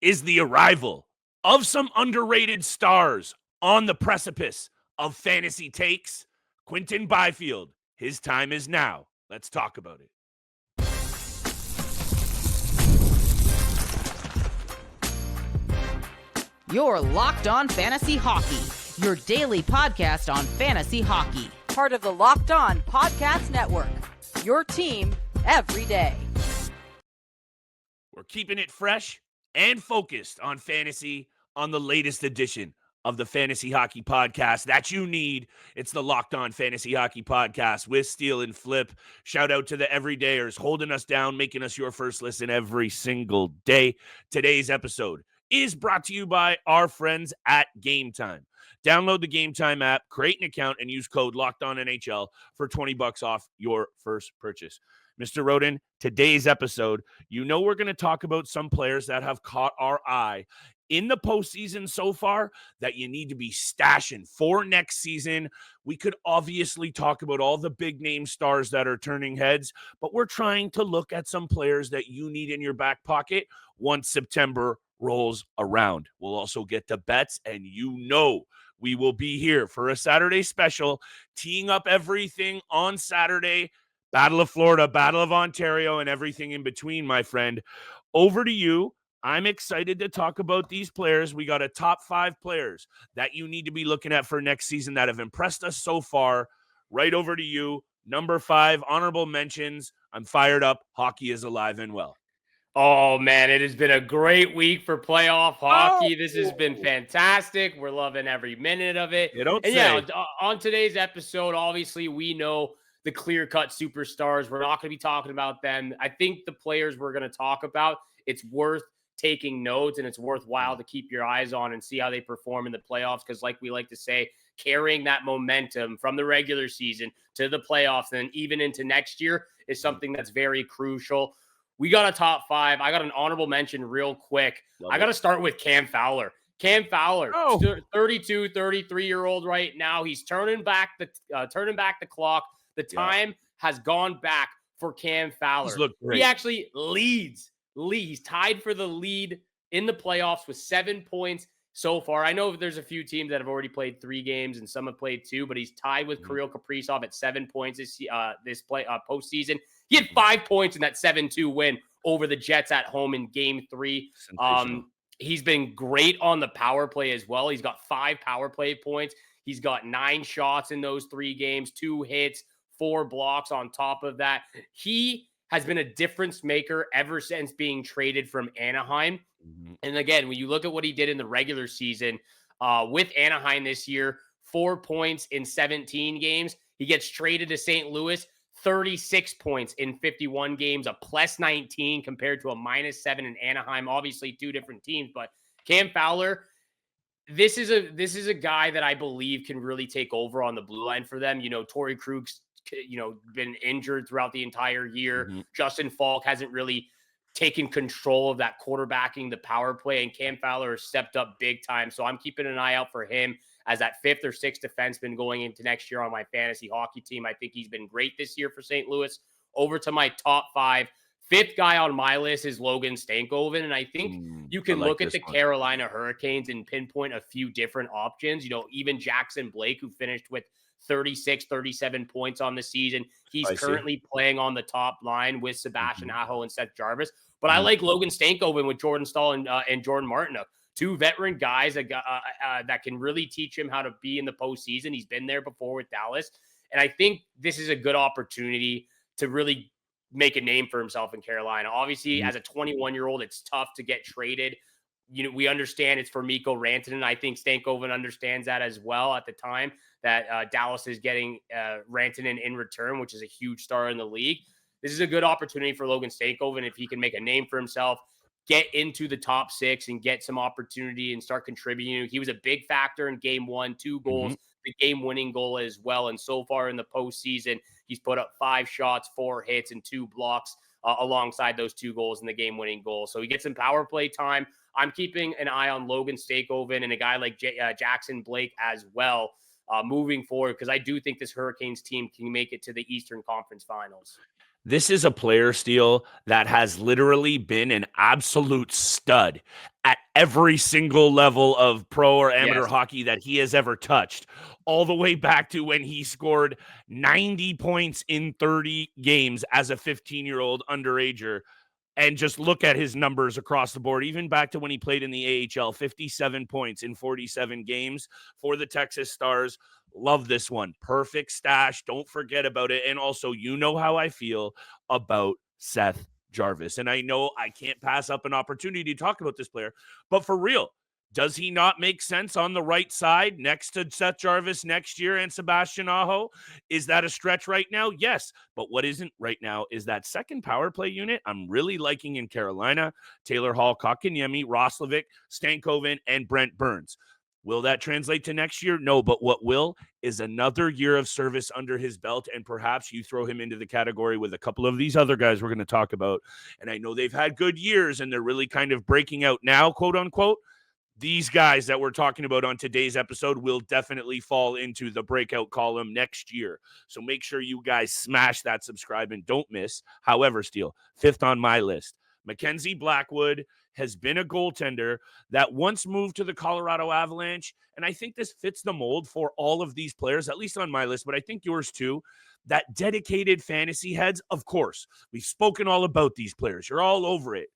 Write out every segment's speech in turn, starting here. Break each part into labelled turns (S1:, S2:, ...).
S1: is the arrival of some underrated stars on the precipice of fantasy takes. Quinton Byfield, his time is now. Let's talk about it.
S2: You're Locked On Fantasy Hockey, your daily podcast on fantasy hockey.
S3: Part of the Locked On Podcast Network, your team every day.
S1: We're keeping it fresh and focused on fantasy on the latest edition of the Fantasy Hockey Podcast that you need. It's the Locked On Fantasy Hockey Podcast with Steele and Flip. Shout out to the everydayers holding us down, making us your first listen every single day. Today's episode is brought to you by our friends at Game Time. Download the Game Time app, create an account, and use code LOCKEDONNHL for $20 off your first purchase. Mr. Roden, today's episode, you know we're going to talk about some players that have caught our eye in the postseason so far that you need to be stashing for next season. We could obviously talk about all the big name stars that are turning heads, but we're trying to look at some players that you need in your back pocket once September rolls around. We'll also get to bets, and you know we will be here for a Saturday special, teeing up everything on Saturday. Battle of Florida, Battle of Ontario, and everything in between, my friend. Over to you. I'm excited to talk about these players. We got a top 5 players that you need to be looking at for next season that have impressed us so far. Right over to you. Number 5, honorable mentions. I'm fired up. Hockey is alive and well.
S4: Oh, man, it has been a great week for playoff hockey. This has been fantastic. We're loving every minute of it.
S1: You don't
S4: and
S1: say.
S4: Yeah, on today's episode, obviously, we know the clear-cut superstars. We're not going to be talking about them. I think the players we're going to talk about, it's worth taking notes, and it's worthwhile to keep your eyes on and see how they perform in the playoffs, because like we like to say, carrying that momentum from the regular season to the playoffs and even into next year is something that's very crucial. We got a top 5. I got an honorable mention real quick. I got to start with Cam Fowler. Cam Fowler, 32, 33-year-old right now. He's turning back the clock. The time has gone back for Cam Fowler. He actually leads. He's tied for the lead in the playoffs with 7 points so far. I know there's a few teams that have already played 3 games and some have played 2, but he's tied with Kirill Kaprizov at 7 points this postseason. He had 5 points in that 7-2 win over the Jets at home in Game 3. He's been great on the power play as well. He's got 5 power play points. He's got 9 shots in those 3 games, 2 hits, 4 blocks on top of that. He has been a difference maker ever since being traded from Anaheim. And again, when you look at what he did in the regular season with Anaheim this year, 4 points in 17 games. He gets traded to St. Louis, 36 points in 51 games, a plus 19 compared to a minus 7 in Anaheim. Obviously, 2 different teams, but Cam Fowler, this is a guy that I believe can really take over on the blue line for them. You know, Torrey Krug's been injured throughout the entire year. Justin Falk hasn't really taken control of that quarterbacking, the power play, and Cam Fowler has stepped up big time. So I'm keeping an eye out for him as that 5th or 6th defenseman going into next year on my fantasy hockey team. I think he's been great this year for St. Louis. Over to my top 5. 5th guy on my list is Logan Stankoven, and I think you can look at the Carolina Hurricanes and pinpoint a few different options. You know, even Jackson Blake, who finished with 36, 37 points on the season. He's currently playing on the top line with Sebastian Aho and Seth Jarvis. But I like Logan Stankoven with Jordan Stahl and Jordan Martinook. 2 veteran guys that can really teach him how to be in the postseason. He's been there before with Dallas. And I think this is a good opportunity to really make a name for himself in Carolina. Obviously, as a 21-year-old, it's tough to get traded. You know, we understand it's for Mikko Rantanen. I think Stankoven understands that as well at the time that Dallas is getting Rantanen in return, which is a huge star in the league. This is a good opportunity for Logan Stankoven if he can make a name for himself, get into the top 6 and get some opportunity and start contributing. He was a big factor in Game 1, 2 goals, the game-winning goal as well. And so far in the postseason, he's put up 5 shots, 4 hits, and 2 blocks alongside those 2 goals in the game-winning goal. So he gets some power play time. I'm keeping an eye on Logan Stankoven and a guy like Jackson Blake as well moving forward, because I do think this Hurricanes team can make it to the Eastern Conference Finals.
S1: This is a player, Steele, that has literally been an absolute stud at every single level of pro or amateur
S4: Yes.
S1: hockey that he has ever touched, all the way back to when he scored 90 points in 30 games as a 15-year-old underager. And just look at his numbers across the board, even back to when he played in the AHL, 57 points in 47 games for the Texas Stars. Love this one. Perfect stash. Don't forget about it. And also, you know how I feel about Seth Jarvis. And I know I can't pass up an opportunity to talk about this player, but for real, does he not make sense on the right side next to Seth Jarvis next year and Sebastian Aho? Is that a stretch right now? Yes. But what isn't right now is that second power play unit I'm really liking in Carolina. Taylor Hall, Kotkaniemi, Roslovic, Stankoven, and Brent Burns. Will that translate to next year? No, but what will is another year of service under his belt, and perhaps you throw him into the category with a couple of these other guys we're going to talk about. And I know they've had good years, and they're really kind of breaking out now, quote unquote. These guys that we're talking about on today's episode will definitely fall into the breakout column next year. So make sure you guys smash that subscribe and don't miss. However, Steele, fifth on my list, Mackenzie Blackwood has been a goaltender that once moved to the Colorado Avalanche. And I think this fits the mold for all of these players, at least on my list, but I think yours too. That dedicated fantasy heads, of course, we've spoken all about these players. You're all over it.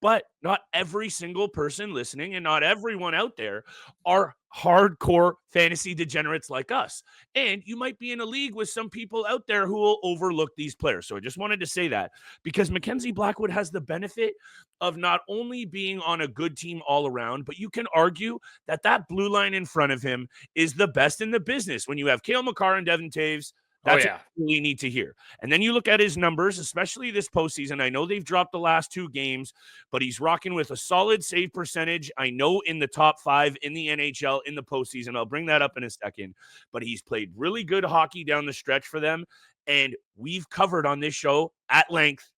S1: But not every single person listening and not everyone out there are hardcore fantasy degenerates like us. And you might be in a league with some people out there who will overlook these players. So I just wanted to say that because Mackenzie Blackwood has the benefit of not only being on a good team all around, but you can argue that that blue line in front of him is the best in the business. When you have Cale Makar and Devin Taves, that's what you really need to hear. And then you look at his numbers, especially this postseason. I know they've dropped the last 2 games, but he's rocking with a solid save percentage. I know in the top 5 in the NHL in the postseason. I'll bring that up in a second. But he's played really good hockey down the stretch for them. And we've covered on this show at length,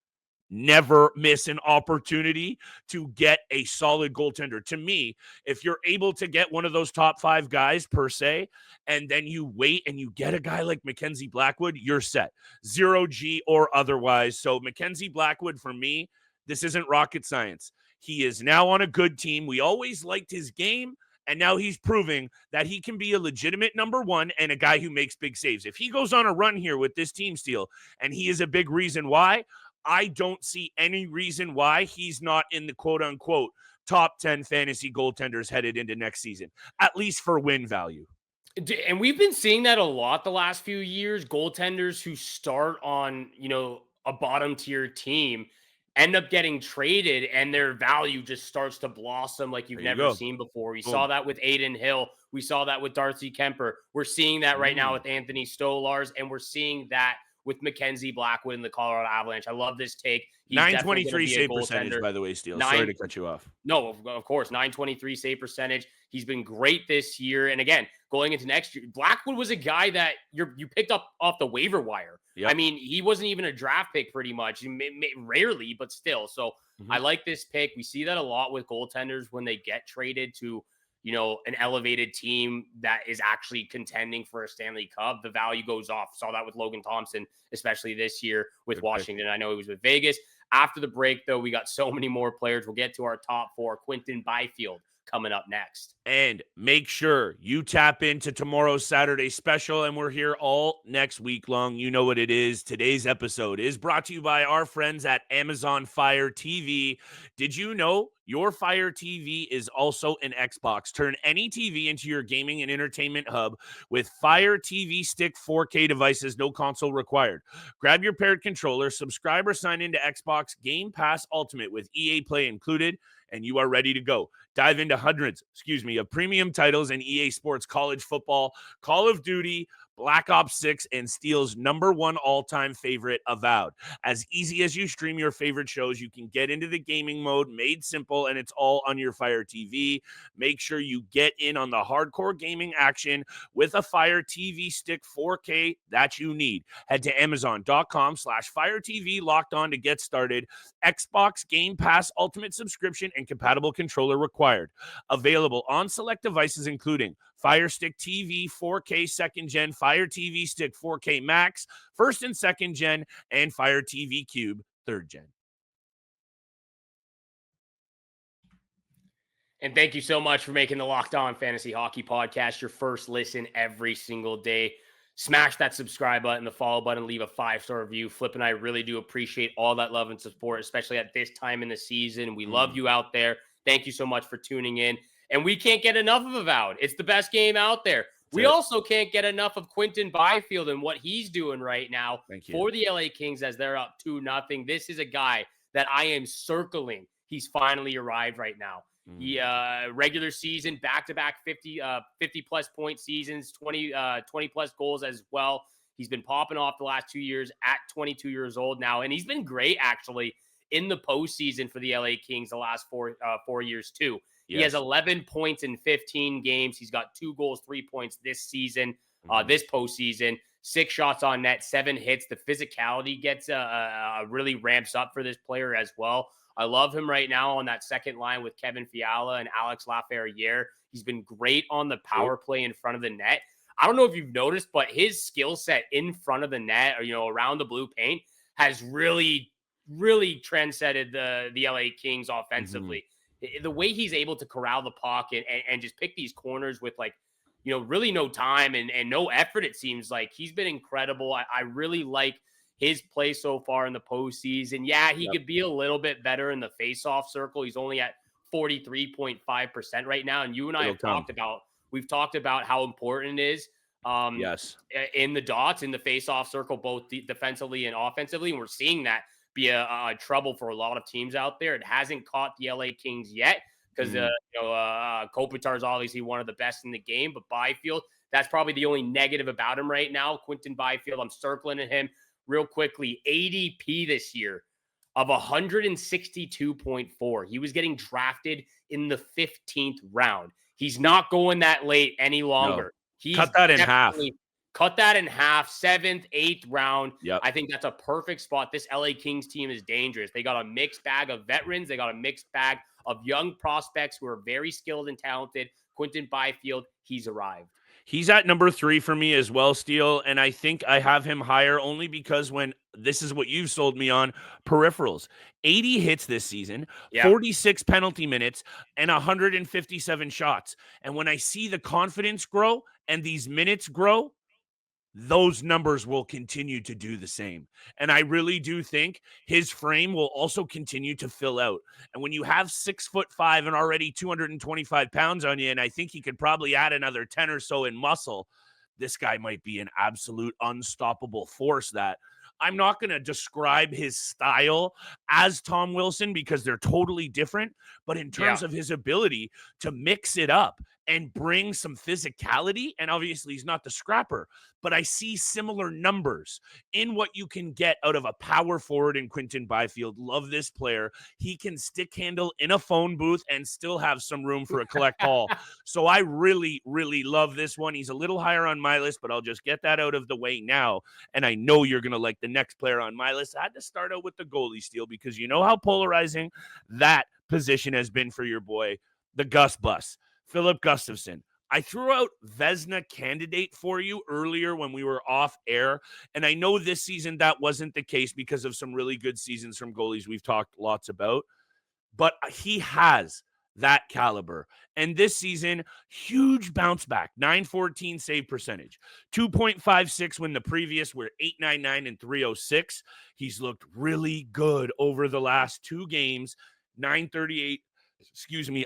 S1: never miss an opportunity to get a solid goaltender. To me, if you're able to get one of those top 5 guys per se, and then you wait and you get a guy like Mackenzie Blackwood, you're set. 0G or otherwise. So Mackenzie Blackwood, for me, this isn't rocket science. He is now on a good team. We always liked his game. And now he's proving that he can be a legitimate number 1 and a guy who makes big saves. If he goes on a run here with this team, Steele, and he is a big reason why, I don't see any reason why he's not in the quote-unquote top 10 fantasy goaltenders headed into next season, at least for win value.
S4: And we've been seeing that a lot the last few years. Goaltenders who start on, a bottom tier team end up getting traded and their value just starts to blossom like you've never seen before. We saw that with Aiden Hill. We saw that with Darcy Kemper. We're seeing that right now with Anthony Stolars, and we're seeing that with Mackenzie Blackwood in the Colorado Avalanche. I love this take. He's
S1: 923 save percentage, by the way, Steele. Sorry to cut you off.
S4: No, of course. 923 save percentage. He's been great this year. And again, going into next year, Blackwood was a guy that you picked up off the waiver wire. Yep. I mean, he wasn't even a draft pick pretty much. Rarely, but still. So I like this pick. We see that a lot with goaltenders when they get traded to an elevated team that is actually contending for a Stanley Cup. The value goes off. Saw that with Logan Thompson, especially this year with Washington. I know he was with Vegas. After the break, though, we got so many more players. We'll get to our top 4. Quinton Byfield coming up next.
S1: And make sure you tap into tomorrow's Saturday special, and we're here all next week long. You know what it is. Today's episode is brought to you by our friends at Amazon Fire TV. Did you know your Fire TV is also an Xbox? Turn any TV into your gaming and entertainment hub with Fire TV Stick 4K devices, no console required. Grab your paired controller, subscribe or sign into Xbox Game Pass Ultimate with EA Play included, and you are ready to go. Dive into hundreds, of premium titles in EA Sports College Football, Call of Duty, Black Ops 6, and Steele's #1 all-time favorite, Avowed. As easy as you stream your favorite shows, you can get into the gaming mode, made simple, and it's all on your Fire TV. Make sure you get in on the hardcore gaming action with a Fire TV Stick 4K that you need. Head to Amazon.com/Fire TV Locked On to get started. Xbox Game Pass Ultimate subscription and compatible controller required. Available on select devices including Fire Stick TV 4K 2nd Gen, Fire TV Stick 4K Max, 1st and 2nd Gen, and Fire TV Cube 3rd Gen.
S4: And thank you so much for making the Locked On Fantasy Hockey Podcast your first listen every single day. Smash that subscribe button, the follow button, leave a 5-star review. Flip and I really do appreciate all that love and support, especially at this time in the season. We love you out there. Thank you so much for tuning in. And we can't get enough of Avowed. It's the best game out there. We also can't get enough of Quinton Byfield and what he's doing right now for the LA Kings as they're up 2-0. This is a guy that I am circling. He's finally arrived right now. He regular season, back-to-back 50-plus point seasons, 20-plus goals as well. He's been popping off the last 2 years at 22 years old now, and he's been great, actually, in the postseason for the LA Kings the last 4 years, too. Yes. He has 11 points in 15 games. He's got 2 goals, 3 points this season, this postseason, 6 shots on net, 7 hits. The physicality gets really ramps up for this player as well. I love him right now on that second line with Kevin Fiala and Alex Laferriere. He's been great on the power play in front of the net. I don't know if you've noticed, but his skill set in front of the net or, around the blue paint has really, really transcended the LA Kings offensively. The way he's able to corral the puck and just pick these corners with really no time and no effort, it seems like. He's been incredible. I really like his play so far in the postseason. Yeah, he could be a little bit better in the face-off circle. He's only at 43.5% right now. And you and I we've talked about how important it is in the dots, in the face-off circle, both defensively and offensively. And we're seeing that be a trouble for a lot of teams out there. It hasn't caught the LA Kings yet because, Kopitar is obviously one of the best in the game. But Byfield, that's probably the only negative about him right now. Quinton Byfield, I'm circling at him real quickly. ADP this year of 162.4. He was getting drafted in the 15th round. He's not going that late any longer.
S1: No. Cut that in half.
S4: Cut that in half, 7th, 8th round.
S1: Yep.
S4: I think that's a perfect spot. This LA Kings team is dangerous. They got a mixed bag of veterans. They got a mixed bag of young prospects who are very skilled and talented. Quinton Byfield, he's arrived.
S1: He's at number 3 for me as well, Steele, and I think I have him higher only because when this is what you've sold me on, peripherals. 80 hits this season, 46 penalty minutes, and 157 shots. And when I see the confidence grow and these minutes grow, those numbers will continue to do the same. And I really do think his frame will also continue to fill out. And when you have 6'5" and already 225 pounds on you, and I think he could probably add another 10 or so in muscle, this guy might be an absolute unstoppable force. That I'm not going to describe his style as Tom Wilson because they're totally different, but in terms of his ability to mix it up and bring some physicality, and obviously he's not the scrapper, but I see similar numbers in what you can get out of a power forward in Quinton Byfield. Love this player. He can stick handle in a phone booth and still have some room for a collect call. So I really, really love this one. He's a little higher on my list, but I'll just get that out of the way now. And I know you're going to like the next player on my list. I had to start out with the goalie, Steele, because you know how polarizing that position has been for your boy, the Gus Bus. Philip Gustafsson. I threw out Vezina candidate for you earlier when we were off air, and I know this season that wasn't the case because of some really good seasons from goalies we've talked lots about, but he has that caliber. And this season, huge bounce back, 914 save percentage, 2.56 when the previous were 899 and 306. He's looked really good over the last 2 games, 938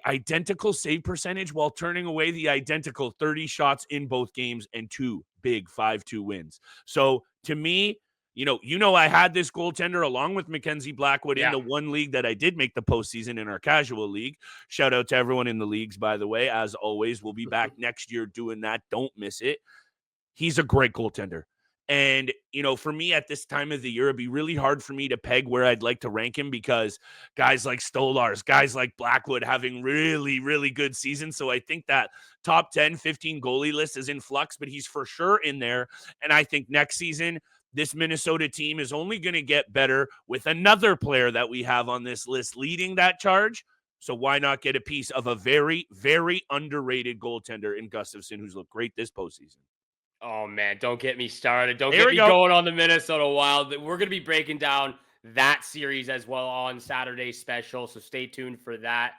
S1: identical save percentage while turning away the identical 30 shots in both games and 2 big 5-2 wins. So to me, I had this goaltender along with Mackenzie Blackwood in the one league that I did make the postseason in our casual league. Shout out to everyone in the leagues, by the way. As always, we'll be back next year doing that. Don't miss it. He's a great goaltender. And, for me at this time of the year, it'd be really hard for me to peg where I'd like to rank him because guys like Stolarz, guys like Blackwood having really, really good seasons. So I think that top 10, 15 goalie list is in flux, but he's for sure in there. And I think next season, this Minnesota team is only going to get better with another player that we have on this list leading that charge. So why not get a piece of a very, very underrated goaltender in Gustafsson, who's looked great this postseason?
S4: Oh, man, don't get me started. Don't get me going on the Minnesota Wild. We're going to be breaking down that series as well on Saturday's special, so stay tuned for that.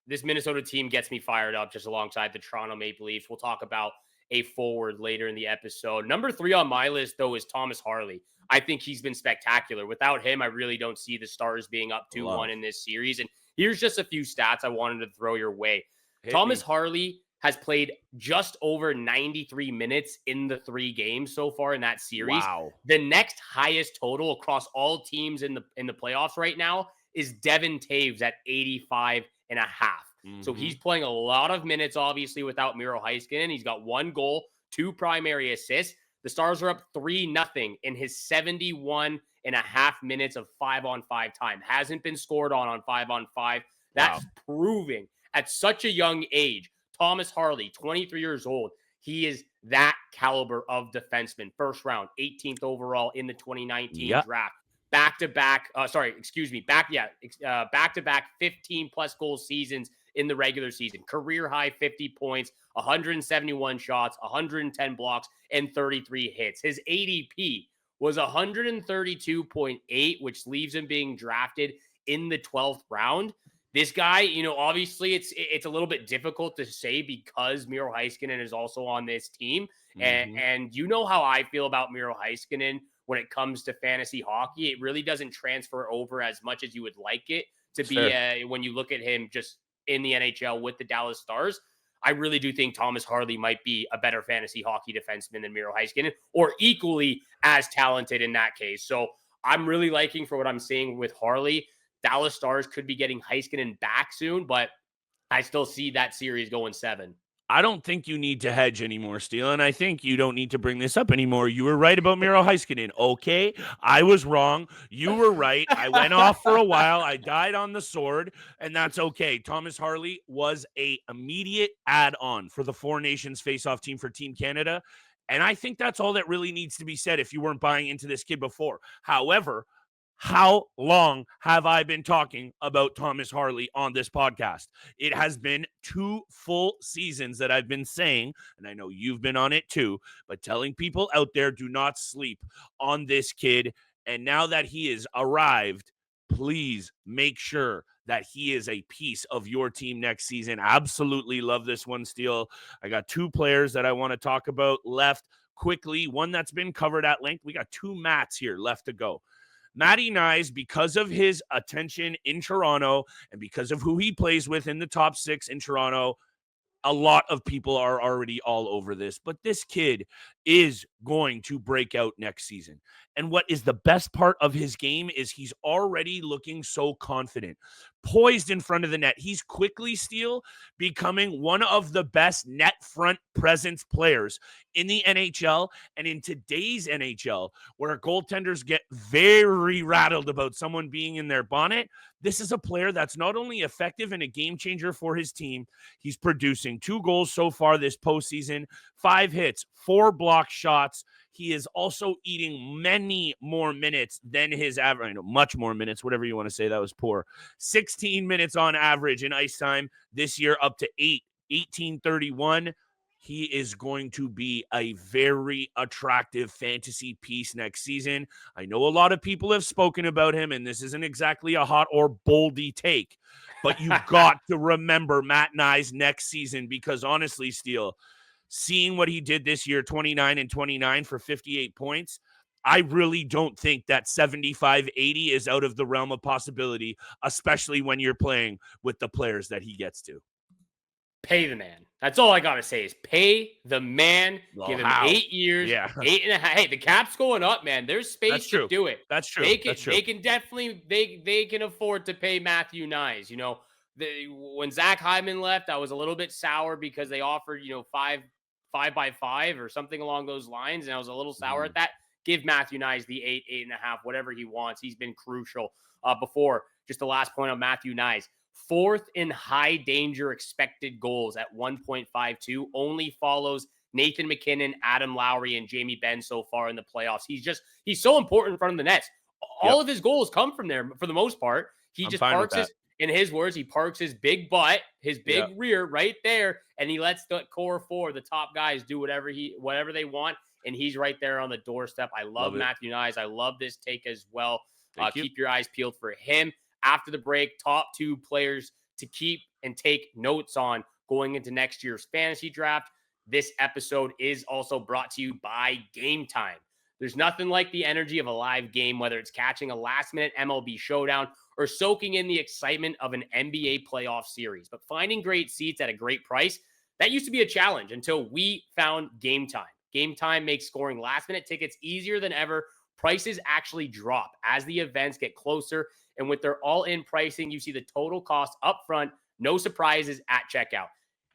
S4: this Minnesota team gets me fired up just alongside the Toronto Maple Leafs. We'll talk about a forward later in the episode. Number 3 on my list, though, is Thomas Harley. I think he's been spectacular. Without him, I really don't see the Stars being up 2-1 in this series. And here's just a few stats I wanted to throw your way. Thomas Harley has played just over 93 minutes in the 3 games so far in that series.
S1: Wow.
S4: The next highest total across all teams in the playoffs right now is Devin Taves at 85 and a half. So he's playing a lot of minutes, obviously, without Miro Heiskanen. He's got 1 goal, 2 primary assists. The Stars are up 3-0 in his 71 and a half minutes of 5-on-5 time. Hasn't been scored on 5-on-5. That's proving at such a young age. Thomas Harley, 23 years old. He is that caliber of defenseman. First round, 18th overall in the 2019 draft. Back-to-back 15-plus goal seasons in the regular season. Career high 50 points, 171 shots, 110 blocks, and 33 hits. His ADP was 132.8, which leaves him being drafted in the 12th round. This guy, obviously it's a little bit difficult to say because Miro Heiskanen is also on this team. And you know how I feel about Miro Heiskanen when it comes to fantasy hockey. It really doesn't transfer over as much as you would like it to be when you look at him just in the NHL with the Dallas Stars. I really do think Thomas Harley might be a better fantasy hockey defenseman than Miro Heiskanen, or equally as talented in that case. So I'm really liking for what I'm seeing with Harley. Dallas Stars could be getting Heiskanen back soon, but I still see that series going 7.
S1: I don't think you need to hedge anymore, Steele, and I think you don't need to bring this up anymore. You were right about Miro Heiskanen. Okay, I was wrong. You were right. I went off for a while. I died on the sword, and that's okay. Thomas Harley was a immediate add-on for the Four Nations face-off team for Team Canada, and I think that's all that really needs to be said if you weren't buying into this kid before. However, how long have I been talking about Thomas Harley on this podcast? It has been 2 full seasons that I've been saying, and I know you've been on it too, but telling people out there, do not sleep on this kid. And now that he has arrived, please make sure that he is a piece of your team next season. Absolutely love this one, Steele. I got 2 players that I want to talk about left quickly. One that's been covered at length. We got 2 Matts here left to go. Matty Nyes, because of his attention in Toronto and because of who he plays with in the top 6 in Toronto, a lot of people are already all over this. But this kid is going to break out next season. And what is the best part of his game is he's already looking so confident, poised in front of the net. He's quickly, Steele, becoming one of the best net front presence players in the NHL. And in today's NHL, where goaltenders get very rattled about someone being in their bonnet, this is a player that's not only effective and a game changer for his team, he's producing 2 goals so far this postseason, 5 hits, 4 block shots. He is also eating many more minutes than his average, much more minutes, whatever you want to say. That was poor. 16 minutes on average in ice time this year, up to 1831. He is going to be a very attractive fantasy piece next season. I know a lot of people have spoken about him, and this isn't exactly a hot or boldy take, but you've got to remember Matt Nyes next season, because honestly, Steele, seeing what he did this year, 29 and 29 for 58 points, I really don't think that 75-80 is out of the realm of possibility, especially when you're playing with the players that he gets to.
S4: Pay the man. That's all I got to say is pay the man.
S1: Well,
S4: give him
S1: how?
S4: 8 years, 8.5. Hey, the cap's going up, man. There's space to do it.
S1: That's true.
S4: They can definitely, they can afford to pay Matthew Nyes. When Zach Hyman left, I was a little bit sour because they offered, 5x5 or something along those lines. And I was a little sour at that. Give Matthew Nyes the 8.5, whatever he wants. He's been crucial before. Just the last point on Matthew Nyes. 4th in high danger expected goals at 1.52, only follows Nathan McKinnon, Adam Lowry, and Jamie Benn so far in the playoffs. He's so important in front of the nets. All of his goals come from there for the most part. He just parks in his words, he parks his big butt, his big rear right there, and he lets the core 4, the top guys, do whatever they want, and he's right there on the doorstep. I love Matthew Nyes. I love this take as well. Keep your eyes peeled for him. After the break, top 2 players to keep and take notes on going into next year's fantasy draft, this episode is also brought to you by Game Time. There's nothing like the energy of a live game, whether it's catching a last-minute MLB showdown or soaking in the excitement of an NBA playoff series. But finding great seats at a great price, that used to be a challenge until we found Game Time. Game Time makes scoring last-minute tickets easier than ever. Prices actually drop as the events get closer, and with their all-in pricing, you see the total cost up front, no surprises at checkout.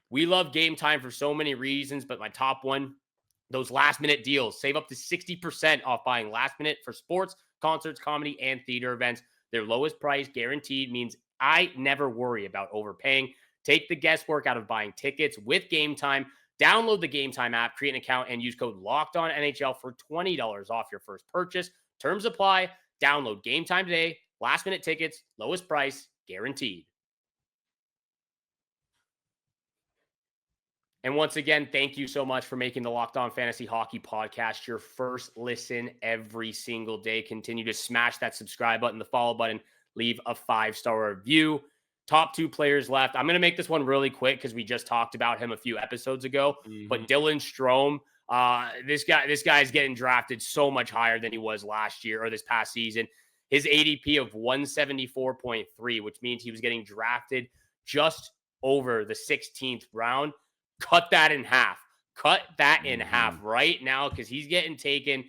S4: We love Game Time for so many reasons, but my top one, those last-minute deals. Save up to 60% off buying last-minute for sports, concerts, comedy, and theater events. Their lowest price guaranteed means I never worry about overpaying. Take the guesswork out of buying tickets with Game Time. Download the Game Time app, create an account, and use code LOCKEDONNHL for $20 off your first purchase. Terms apply. Download Game Time today. Last-minute tickets, lowest price, guaranteed. And once again, thank you so much for making the Locked On Fantasy Hockey Podcast your first listen every single day. Continue to smash that subscribe button, the follow button, leave a 5-star review. Top 2 players left. I'm going to make this one really quick because we just talked about him a few episodes ago. But Dylan Strome, this guy is getting drafted so much higher than he was last year or this past season. His ADP of 174.3, which means he was getting drafted just over the 16th round. Cut that in half. Cut that in half right now because he's getting taken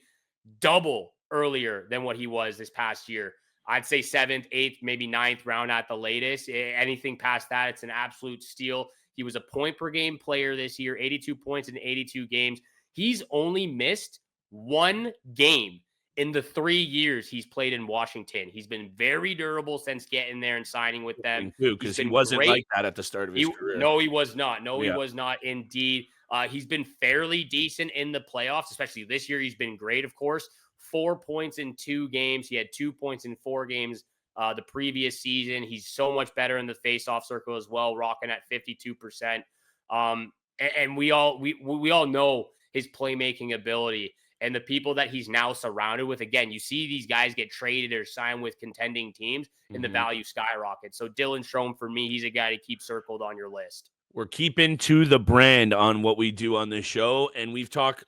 S4: double earlier than what he was this past year. I'd say 7th, 8th, maybe 9th round at the latest. Anything past that, it's an absolute steal. He was a point-per-game player this year, 82 points in 82 games. He's only missed 1 game in the 3 years he's played in Washington. He's been very durable since getting there and signing with them.
S1: Because he wasn't like that at the start of his career.
S4: No, he was not. He was not indeed. He's been fairly decent in the playoffs, especially this year. He's been great, of course. 4 points in 2 games. He had 2 points in 4 games the previous season. He's so much better in the faceoff circle as well, rocking at 52%. And we all know his playmaking ability. And the people that he's now surrounded with, again, you see these guys get traded or sign with contending teams and the value skyrockets. So Dylan Strome, for me, he's a guy to keep circled on your list.
S1: We're keeping to the brand on what we do on this show, and we've talked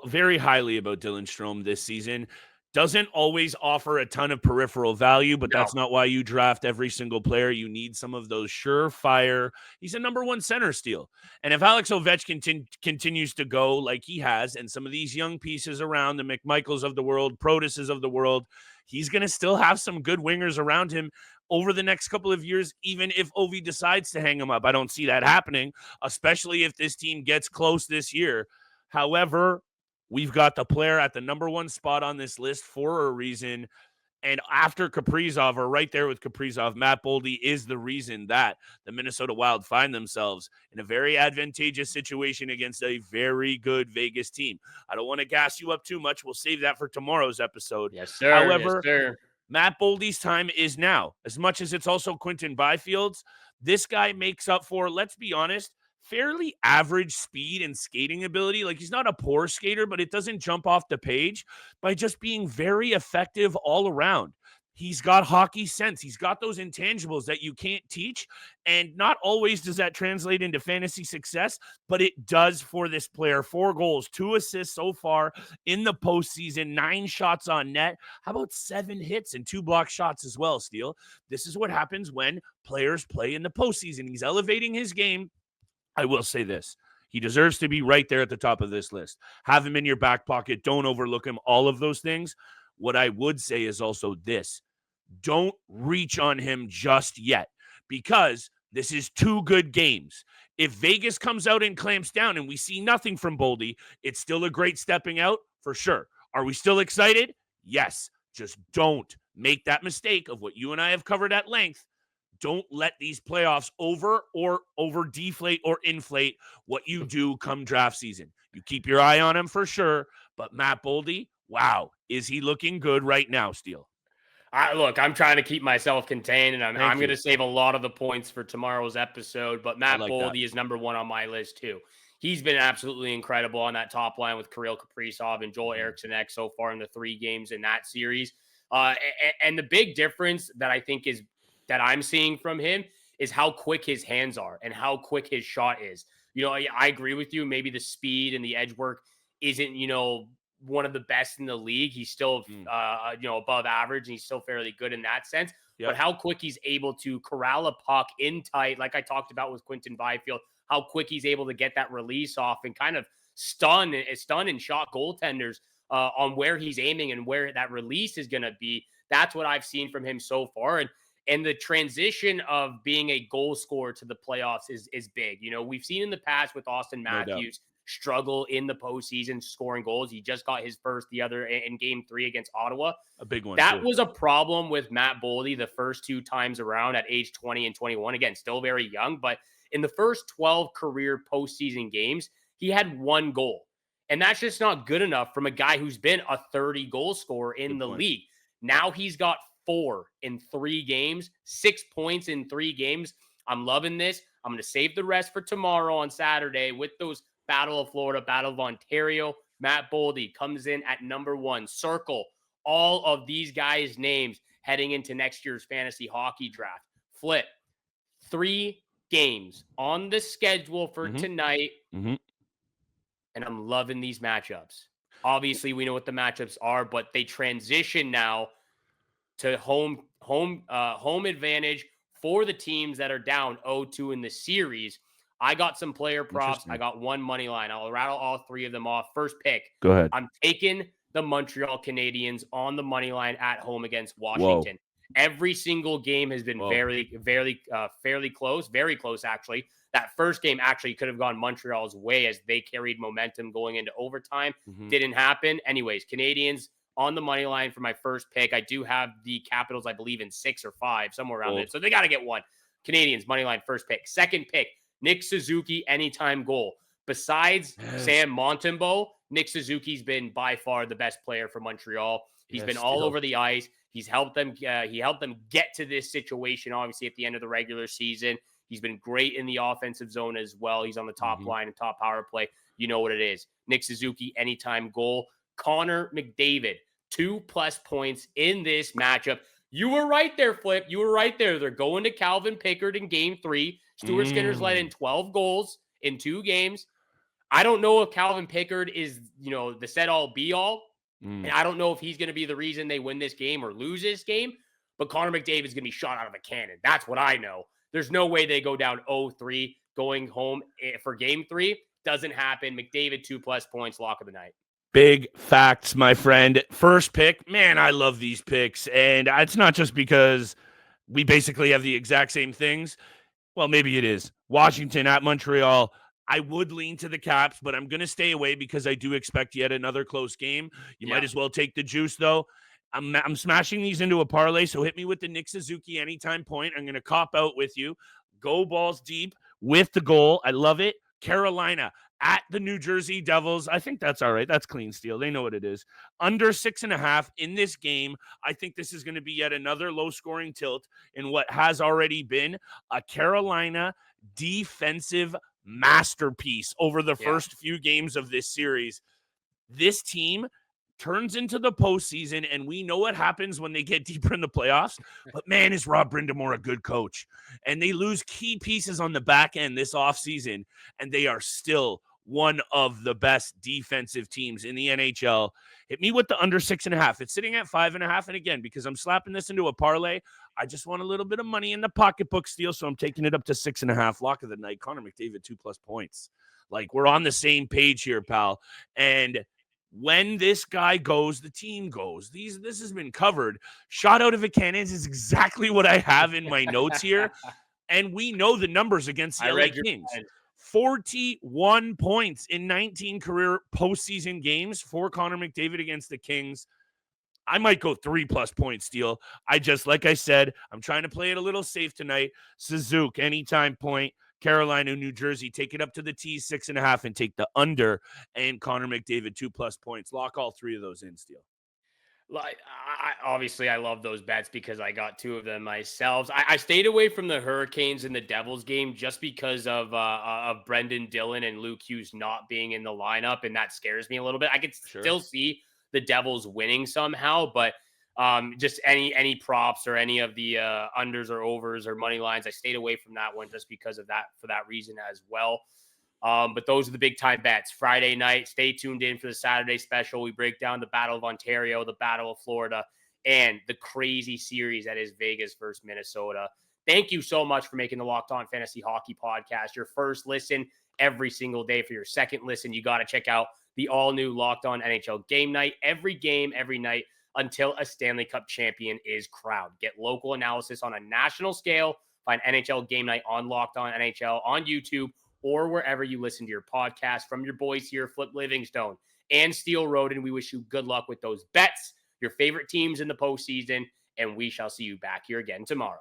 S1: very highly about Dylan Strome this season. Doesn't always offer a ton of peripheral value, but that's not why you draft every single player. You need some of those surefire. He's a number 1 center steal. And if Alex Ovechkin continues to go like he has, and some of these young pieces around, the McMichaels of the world, Protuses of the world, he's going to still have some good wingers around him over the next couple of years, even if Ovi decides to hang him up. I don't see that happening, especially if this team gets close this year. However, we've got the player at the number 1 spot on this list for a reason. And after Kaprizov, or right there with Kaprizov, Matt Boldy is the reason that the Minnesota Wild find themselves in a very advantageous situation against a very good Vegas team. I don't want to gas you up too much. We'll save that for tomorrow's episode.
S4: Yes, sir.
S1: However,
S4: yes, sir.
S1: Matt Boldy's time is now. As much as it's also Quinton Byfield's, this guy makes up for, let's be honest, fairly average speed and skating ability. Like, he's not a poor skater, but it doesn't jump off the page by just being very effective all around. He's got hockey sense. He's got those intangibles that you can't teach. And not always does that translate into fantasy success, but it does for this player. 4 goals, 2 assists so far in the postseason, 9 shots on net. How about 7 hits and 2 block shots as well, Steele? This is what happens when players play in the postseason. He's elevating his game. I will say this. He deserves to be right there at the top of this list. Have him in your back pocket. Don't overlook him. All of those things. What I would say is also this. Don't reach on him just yet, because this is 2 good games. If Vegas comes out and clamps down and we see nothing from Boldy, it's still a great stepping out for sure. Are we still excited? Yes. Just don't make that mistake of what you and I have covered at length. Don't let these playoffs over deflate or inflate what you do come draft season. You keep your eye on him for sure, but Matt Boldy, wow, is he looking good right now, Steele?
S4: Look, I'm trying to keep myself contained, and I'm going to save a lot of the points for tomorrow's episode, but Matt Boldy is number 1 on my list too. He's been absolutely incredible on that top line with Kirill Kaprizov and Joel Eriksson so far in the 3 games in that series. And the big difference that I think is that I'm seeing from him is how quick his hands are and how quick his shot is. I agree with you. Maybe the speed and the edge work isn't, one of the best in the league. He's still, above average, and he's still fairly good in that sense. Yep. But how quick he's able to corral a puck in tight, like I talked about with Quinton Byfield, how quick he's able to get that release off and kind of stun and shock goaltenders on where he's aiming and where that release is going to be. That's what I've seen from him so far. And the transition of being a goal scorer to the playoffs is big. We've seen in the past with Austin Matthews struggle in the postseason scoring goals. He just got his first the other in game 3 against Ottawa.
S1: A big one.
S4: That was a problem with Matt Boldy the first 2 times around at age 20 and 21. Again, still very young, but in the first 12 career postseason games, he had 1 goal. And that's just not good enough from a guy who's been a 30 goal scorer in the league. Now he's got 4 in 3 games, 6 points in 3 games. I'm loving this. I'm going to save the rest for tomorrow on Saturday with those Battle of Florida, Battle of Ontario. Matt Boldy comes in at number 1. Circle all of these guys' names heading into next year's fantasy hockey draft. Flip. 3 games on the schedule for tonight. And I'm loving these matchups. Obviously, we know what the matchups are, but they transition now to home advantage for the teams that are down 0-2 in the series. I got some player props. I got 1 money line. I'll rattle all 3 of them off. First pick.
S1: Go ahead.
S4: I'm taking the Montreal Canadiens on the money line at home against Washington. Whoa. Every single game has been fairly close, very close actually. That first game actually could have gone Montreal's way as they carried momentum going into overtime. Didn't happen. Anyways, Canadiens on the money line for my first pick. I do have the Capitals, I believe, in 6 or 5, somewhere around there. So they got to get 1. Canadiens money line first pick. Second pick. Nick Suzuki, anytime goal. Besides Sam Montembeault, Nick Suzuki's been by far the best player for Montreal. He's been all over the ice. He's helped them. He helped them get to this situation, obviously, at the end of the regular season. He's been great in the offensive zone as well. He's on the top line and top power play. You know what it is. Nick Suzuki, anytime goal. Connor McDavid, 2+ points in this matchup. You were right there, Flip. You were right there. They're going to Calvin Pickard in game 3. Stuart Skinner's let in 12 goals in 2 games. I don't know if Calvin Pickard is, the set-all, be-all. And I don't know if he's going to be the reason they win this game or lose this game. But Connor McDavid is going to be shot out of a cannon. That's what I know. There's no way they go down 0-3 going home for game 3. Doesn't happen. McDavid, 2+ points, lock of the night.
S1: Big facts, my friend. First pick, man, I love these picks. And it's not just because we basically have the exact same things. Well, maybe it is. Washington at Montreal. I would lean to the Caps, but I'm going to stay away because I do expect yet another close game. You might as well take the juice, though. I'm smashing these into a parlay, so hit me with the Nick Suzuki anytime point. I'm going to cop out with you. Go balls deep with the goal. I love it. Carolina at the New Jersey Devils. I think that's all right. That's clean steal. They know what it is. Under 6.5 in this game. I think this is going to be yet another low-scoring tilt in what has already been a Carolina defensive masterpiece over the first few games of this series. This team turns into the postseason, and we know what happens when they get deeper in the playoffs. But, man, is Rob Brindamore a good coach. And they lose key pieces on the back end this offseason, and they are still one of the best defensive teams in the NHL. Hit me with the under 6.5. It's sitting at 5.5. And, again, because I'm slapping this into a parlay, I just want a little bit of money in the pocketbook steal, so I'm taking it up to 6.5. Lock of the night. Connor McDavid, 2+ points. Like, we're on the same page here, pal. And when this guy goes, the team goes. This has been covered. Shot out of a cannon is exactly what I have in my notes here. And we know the numbers against the LA Kings. 41 points in 19 career postseason games for Connor McDavid against the Kings. I might go 3+ point steal. Like I said, I'm trying to play it a little safe tonight. Suzuki, anytime point. Carolina, New Jersey, take it up to the T, 6.5, and take the under. And Connor McDavid, 2+ points. Lock all 3 of those in, Steele.
S4: Like, obviously, I love those bets because I got 2 of them myself. I stayed away from the Hurricanes and the Devils game just because of Brendan Dillon and Luke Hughes not being in the lineup, and that scares me a little bit. I could still see the Devils winning somehow, but Just any props or any of the unders or overs or money lines. I stayed away from that one just because of that, for that reason as well. But those are the big time bets. Friday night, stay tuned in for the Saturday special. We break down the Battle of Ontario, the Battle of Florida, and the crazy series that is Vegas versus Minnesota. Thank you so much for making the Locked On Fantasy Hockey Podcast your first listen every single day. For your second listen, you got to check out the all-new Locked On NHL Game Night. Every game, every night, until a Stanley Cup champion is crowned. Get local analysis on a national scale. Find NHL Game Night on Locked On NHL on YouTube or wherever you listen to your podcast. From your boys here, Flip Livingstone and Steel Roden, we wish you good luck with those bets, your favorite teams in the postseason, and we shall see you back here again tomorrow.